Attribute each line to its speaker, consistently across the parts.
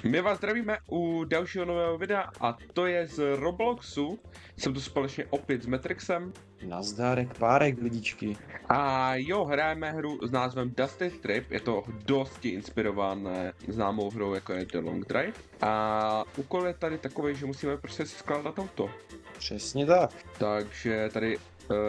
Speaker 1: My vás zdravíme u dalšího nového videa a to je z Robloxu. Jsem tu společně opět s Matrixem.
Speaker 2: Nazdárek, párek, lidičky.
Speaker 1: A jo, hrajeme hru s názvem Dusty Strip. Je to dosti inspirované známou hrou, jako je The Long Drive. A úkol je tady takový, že musíme prostě si skládat auto.
Speaker 2: Přesně tak.
Speaker 1: Takže tady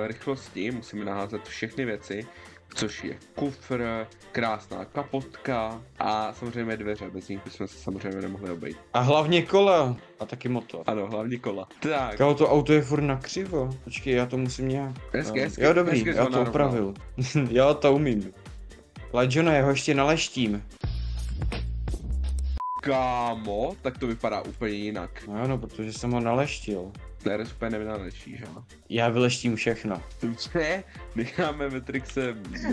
Speaker 1: rychlostí musíme naházet všechny věci, což je kufr, krásná kapotka a samozřejmě dveře, bez nich bychom se samozřejmě nemohli obejít.
Speaker 2: A hlavně kola. A taky motor.
Speaker 1: Ano, hlavně kola. Tak.
Speaker 2: Kámo, to auto je furt nakřivo. Počkej, já to musím nějak.
Speaker 1: Hezky,
Speaker 2: Jo, dobrý,
Speaker 1: hezky
Speaker 2: já to opravil. Jo, to umím. Lajona, já ho ještě naleštím.
Speaker 1: Kámo, tak to vypadá úplně jinak.
Speaker 2: No, protože jsem ho naleštil.
Speaker 1: Tady úplně nevynalečíš, jo?
Speaker 2: Já vyleštím všechno.
Speaker 1: Dobře, necháme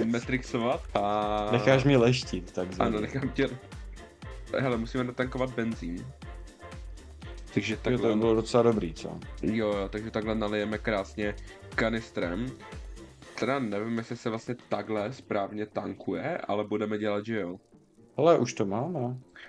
Speaker 1: Matrixovat a...
Speaker 2: Necháš mě leštit, takzvaně.
Speaker 1: Ano, nechám tě... Hele, musíme natankovat benzín. Takže takhle...
Speaker 2: To bylo docela dobrý, co?
Speaker 1: Jo, takže takhle nalijeme krásně kanistrem. Teda nevím, jestli se vlastně takhle správně tankuje, ale budeme dělat, že jo.
Speaker 2: Ale už to máme.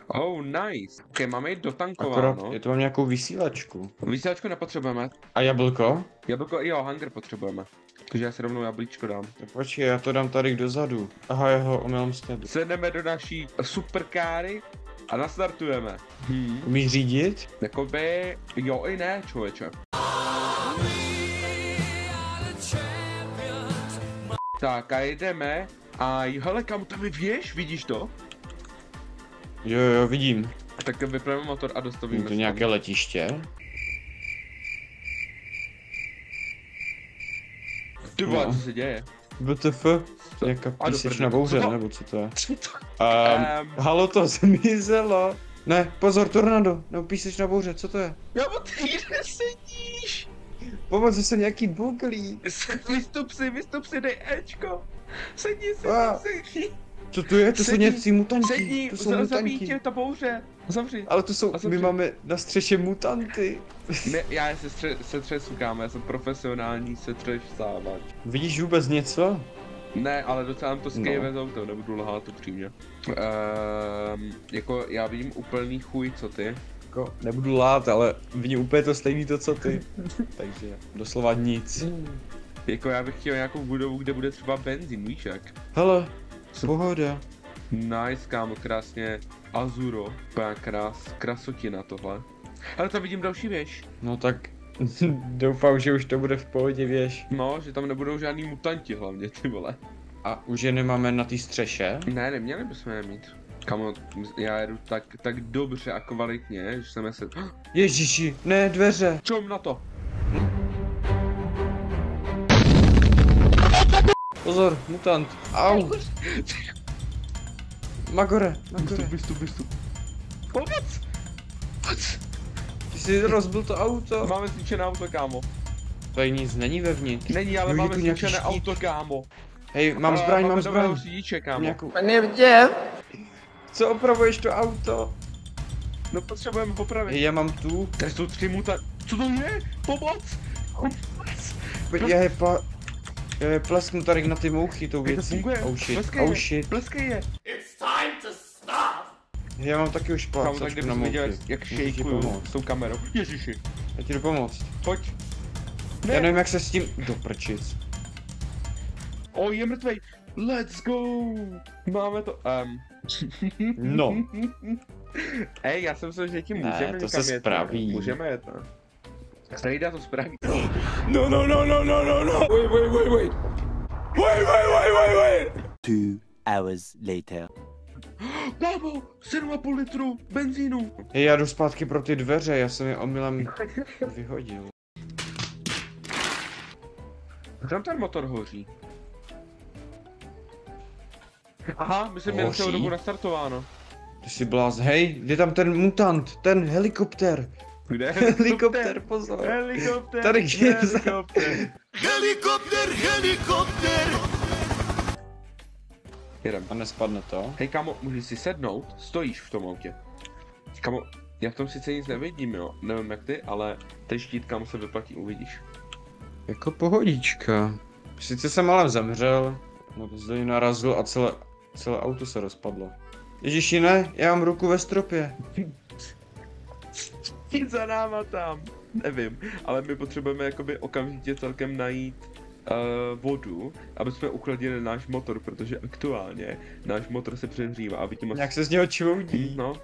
Speaker 1: Oh, nice. Ok, máme jít dotankováno.
Speaker 2: Akorát, je to mám nějakou vysílačku.
Speaker 1: Vysílačku nepotřebujeme.
Speaker 2: A jablko?
Speaker 1: Jablko, jo, hunger potřebujeme. Takže já si rovnou jablíčko dám.
Speaker 2: Tak počkej, já to dám tady dozadu. Aha, já ho omylem stadu.
Speaker 1: Sedneme do naší superkáry a nastartujeme.
Speaker 2: Umíš řídit?
Speaker 1: Jakoby, jo i ne, člověče. Tak a jdeme a hele, kam tam je věž, vidíš to?
Speaker 2: Jo, vidím.
Speaker 1: Tak vypneme motor a dostavíme
Speaker 2: Je to nějaké letiště?
Speaker 1: Ty vole, co se děje?
Speaker 2: WTF? Nějaká písečná bouře, nebo co to je?
Speaker 1: Co to?
Speaker 2: Halo, to zmizelo. Ne, pozor, tornado, nebo písečná bouře, co to je?
Speaker 1: Jo, ty kde sedíš?
Speaker 2: Pomoc, že jsem nějaký buglík.
Speaker 1: Vystup si, dej Ečko. Sedni.
Speaker 2: Co to je? To jsou nějací mutanti.
Speaker 1: Sedni,
Speaker 2: to jsou
Speaker 1: zabij
Speaker 2: mutanti.
Speaker 1: tě ta bouře. Zavři.
Speaker 2: Ale to jsou,
Speaker 1: Zavři.
Speaker 2: my máme na střeše mutanty.
Speaker 1: Já se třesu, kámo, já jsem profesionální setřesávač.
Speaker 2: Vidíš vůbec něco?
Speaker 1: Ne, ale docela nám to skejve z auto, nebudu lhát upřímně. Jako já vidím úplný chuj, co ty?
Speaker 2: Jako, nebudu lát, ale vidím úplně to stejný to, co ty. Takže doslova nic.
Speaker 1: Jako já bych chtěl nějakou budovu, kde bude třeba benzín, víš jak?
Speaker 2: Hele, pohoda.
Speaker 1: Nice, kámo, krásně azuro, úplná krasotina tohle. Ale tam vidím další věž.
Speaker 2: No tak doufám, že už to bude v pohodě, věž.
Speaker 1: No, že tam nebudou žádný mutanti hlavně, ty vole.
Speaker 2: A už je nemáme na té střeše?
Speaker 1: Ne, neměli bychom je mít. Kamo, já jedu tak dobře a kvalitně, že jsem se...
Speaker 2: Ježiši, ne, dveře.
Speaker 1: Čom na to?
Speaker 2: Pozor, mutant. Au. Magore.
Speaker 1: Vystup. Pomoc!
Speaker 2: Ty jsi rozbil to auto.
Speaker 1: Máme zničené auto, kámo.
Speaker 2: Tady nic není vevnitř.
Speaker 1: Není, ale
Speaker 2: Jo, je
Speaker 1: máme
Speaker 2: tu nějaký
Speaker 1: zničené
Speaker 2: štít.
Speaker 1: auto, kámo.
Speaker 2: Hej, mám zbraň.
Speaker 1: Máme dobrého řidiče, kámo.
Speaker 2: Nějakou...
Speaker 3: Nevděl.
Speaker 2: Co opravuješ to auto?
Speaker 1: No potřebujeme popravit.
Speaker 2: Hej, já mám tu.
Speaker 1: Tady jsou 3 mutanti. Co to je? Pomoc!
Speaker 2: Já je plesknu tady na ty mouchy tou
Speaker 1: Jak to
Speaker 2: věcí.
Speaker 1: funguje?
Speaker 2: Oh shit.
Speaker 1: Pleskej je.
Speaker 2: Já mám taky už
Speaker 1: Kámo, tak
Speaker 2: plácačku na
Speaker 1: kdybys viděl,
Speaker 2: mouchy.
Speaker 1: jak
Speaker 2: Můžu ti
Speaker 1: šejkuju
Speaker 2: pomoct.
Speaker 1: s tou kamerou. Ježiši.
Speaker 2: Já ti jdu pomoct.
Speaker 1: Pojď.
Speaker 2: Já nevím, jak se s tím doprčit.
Speaker 1: Je mrtvej. Let's go. Máme to.
Speaker 2: No.
Speaker 1: Ej, já jsem myslel, že ti můžeme
Speaker 2: to
Speaker 1: někam
Speaker 2: se
Speaker 1: jet,
Speaker 2: spraví.
Speaker 1: no. Můžeme jet, no. Strejda to spraví.
Speaker 2: No. Wait.
Speaker 4: 2 hours later.
Speaker 1: Kámo, 7,5 litru benzínu.
Speaker 2: Hej, já jdu zpátky pro ty dveře, já jsem je omylem vyhodil.
Speaker 1: Tam ten motor hoří. Aha, my jsme měli
Speaker 2: Hoří?
Speaker 1: celou dobu nastartováno.
Speaker 2: Ty jsi bláz, hej, je tam ten mutant, ten helikopter.
Speaker 1: Kde?
Speaker 2: Helikopter, pozor.
Speaker 1: Helikopter.
Speaker 2: Tady je
Speaker 1: Helikopter. Jedem.
Speaker 2: A nespadne to?
Speaker 1: Hej kámo, můžeš si sednout, stojíš v tom autě. Kámo, já v tom sice nic nevidím, jo, nevím jak ty, ale ten štít kámo se vyplatí, uvidíš.
Speaker 2: Jako pohodička. Sice jsem ale zemřel, no zde narazil a celé auto se rozpadlo. Ježiši ne, já mám ruku ve stropě.
Speaker 1: Jít za náma tam. Nevím, ale my potřebujeme jakoby okamžitě celkem najít vodu, aby jsme uchladili náš motor, protože aktuálně náš motor se přehřívá a vidíme...
Speaker 2: Jak se z něho čvoudí.
Speaker 1: No.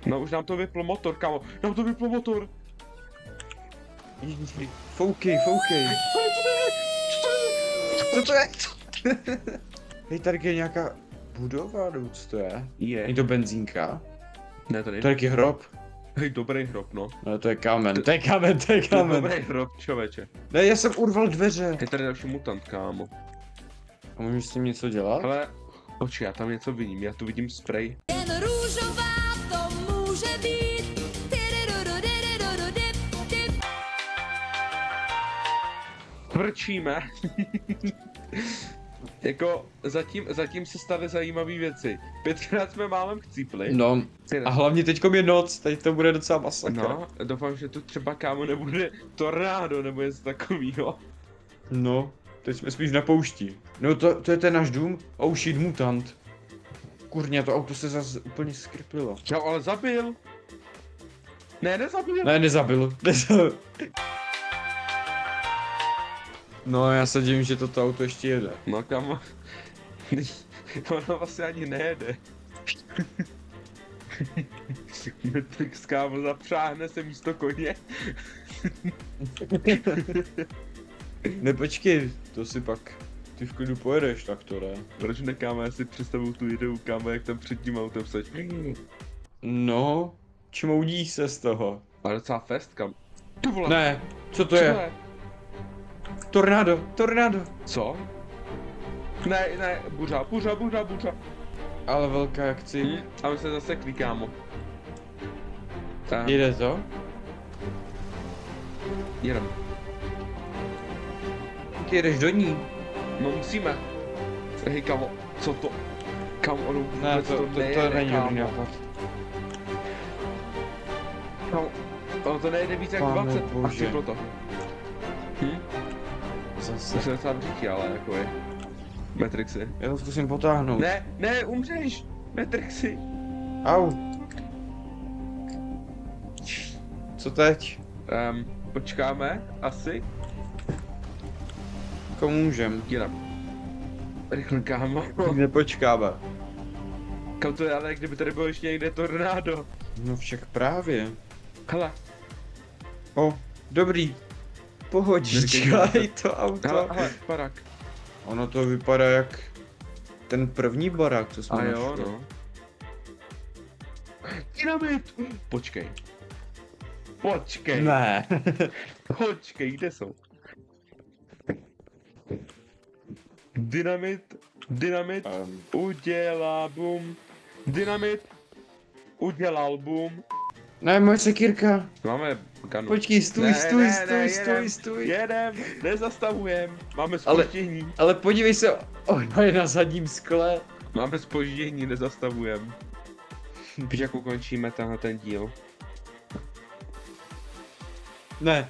Speaker 1: No už nám to vyplo motor, kámo. Nám to vyplo motor.
Speaker 2: Foukej. Co to je? Hej, tady je nějaká budova, nebo co to je?
Speaker 1: Je.
Speaker 2: Je to benzínka?
Speaker 1: Ne, to není.
Speaker 2: To je hrob.
Speaker 1: Hej, dobrý hrob, no.
Speaker 2: No to je kámen, to je kámen.
Speaker 1: Dobrý hrob, člověče.
Speaker 2: Ne, já jsem urval dveře.
Speaker 1: Je tady další mutant, kámo.
Speaker 2: A můžeš s tím něco dělat?
Speaker 1: Ale, oči, já tam něco vidím, já tu vidím spray.
Speaker 3: Jen růžová to může být.
Speaker 1: Vrčíme. Jako, zatím se staly zajímavé věci. 5krát jsme málem chcípli.
Speaker 2: No, a hlavně teďkom je noc, teď to bude docela masakr.
Speaker 1: No, doufám, že to třeba, kámo, nebude tornádo nebo něco takového.
Speaker 2: No, teď jsme spíš na poušti. No to je ten náš dům? Oh shit, mutant. Kurňa, to auto se zase úplně skripilo.
Speaker 1: Čau, ale zabil. Ne, nezabil.
Speaker 2: Ne, nezabil. No, já se divím, že toto auto ještě jede.
Speaker 1: No, kámo. Ono vlastně ani nejede. Matrix, kámo, zapřáhne se místo koně.
Speaker 2: Ne, počkej, to si pak ty v klidu pojedeš, tak to ne.
Speaker 1: Proč ne, kámo, já si představuju tu ideu, kámo, jak tam před tím autem seď.
Speaker 2: No, čmoudí se z toho.
Speaker 1: Ale docela fest, kam. Ty vole.
Speaker 2: Ne, co to
Speaker 1: Co
Speaker 2: je? Tornádo.
Speaker 1: Co? Ne, buřa.
Speaker 2: Ale velká jak chci.
Speaker 1: A my se zasekli, kámo.
Speaker 2: Jede to?
Speaker 1: Jedem.
Speaker 2: Ty jedeš do ní.
Speaker 1: No musíme. Hej, kámo, co to? Kámo, ono vůbec
Speaker 2: Ne, to není
Speaker 1: kámo.
Speaker 2: dobrý nápad.
Speaker 1: Kámo, ono to nejde víc jak
Speaker 2: Pane
Speaker 1: 20 a
Speaker 2: bože.
Speaker 1: připlo to. To
Speaker 2: Zase.
Speaker 1: se docela břičí, ale jako je. Matrixy.
Speaker 2: Já to zkusím potáhnout.
Speaker 1: Ne, umřeš! Matrixy.
Speaker 2: Au. Co teď?
Speaker 1: Počkáme, asi.
Speaker 2: Komu můžem?
Speaker 1: Jedem. Rychle, kámo.
Speaker 2: Nepočkáme.
Speaker 1: Kam to je, ale kdyby tady bylo ještě někde tornádo.
Speaker 2: No však právě.
Speaker 1: Hele,
Speaker 2: O, dobrý. Pohodička, i to auto.
Speaker 1: hele, barák.
Speaker 2: Ono to vypadá jak ten první barák, co jsme
Speaker 1: A jo,
Speaker 2: našli.
Speaker 1: no. Dynamit! Počkej.
Speaker 2: Ne.
Speaker 1: Počkej, kde jsou? Dynamit, udělá boom. Dynamit, udělal boom.
Speaker 2: Ne, moje sekírka.
Speaker 1: Máme ganu.
Speaker 2: Počkej, stůj,
Speaker 1: jedem,
Speaker 2: stůj.
Speaker 1: Jedem, nezastavujem, máme zpoždění.
Speaker 2: Ale podívej se, ona je na zadním skle.
Speaker 1: Máme zpoždění, nezastavujem. Víš, jak ukončíme tenhle ten díl?
Speaker 2: Ne.